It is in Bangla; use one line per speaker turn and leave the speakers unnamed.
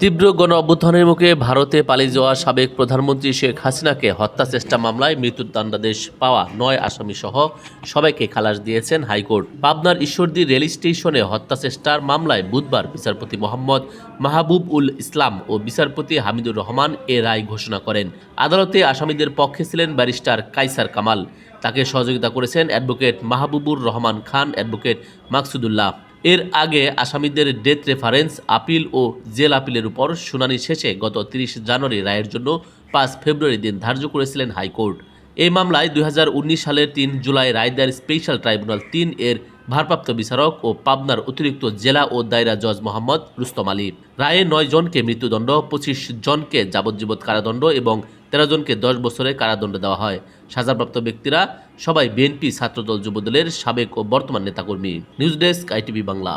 তীব্র গণ অভ্যুত্থানের মুখে ভারতে পালিয়ে যাওয়া সাবেক প্রধানমন্ত্রী শেখ হাসিনাকে হত্যা চেষ্টা মামলায় মৃত্যুর দণ্ডাদেশ পাওয়া ৯ আসামি সহ সবাইকে খালাস দিয়েছেন হাইকোর্ট। পাবনার ঈশ্বরদী রেল স্টেশনে হত্যা চেষ্টার মামলায় বুধবার বিচারপতি মোহাম্মদ মাহবুব উল ইসলাম ও বিচারপতি হামিদুর রহমান এ রায় ঘোষণা করেন। আদালতে আসামিদের পক্ষে ছিলেন ব্যারিস্টার কায়সার কামাল। তাকে সহযোগিতা করেছেন অ্যাডভোকেট মাহবুবুর রহমান খান, অ্যাডভোকেট মাকসুদুল্লাহ। এর আগে আসামিদের ডেথ রেফারেন্স আপিল ও জেল আপিলের উপর শুনানি শেষে গত ৩০ জানুয়ারি রায়ের জন্য ৫ ফেব্রুয়ারি দিন ধার্য করেছিলেন হাইকোর্ট। এই মামলায় ২০১৯ সালের ৩ জুলাই রায় দেন স্পেশাল ট্রাইব্যুনাল ৩ এর ভারপ্রাপ্ত বিচারক ও পাবনার অতিরিক্ত জেলা ও দায়রা জজ মোহাম্মদ রুস্তম আলী। রায়ে ৯ জনকে মৃত্যুদণ্ড, ২৫ জনকে যাবজ্জীবন কারাদণ্ড এবং ১৩ জনকে ১০ বছরের কারাদণ্ড দেওয়া হয়। সাজাপ্রাপ্ত ব্যক্তিরা সবাই বিএনপি, ছাত্রদল, যুবদলের সাবেক ও বর্তমান নেতাকর্মী। News desk, ITV Bangla.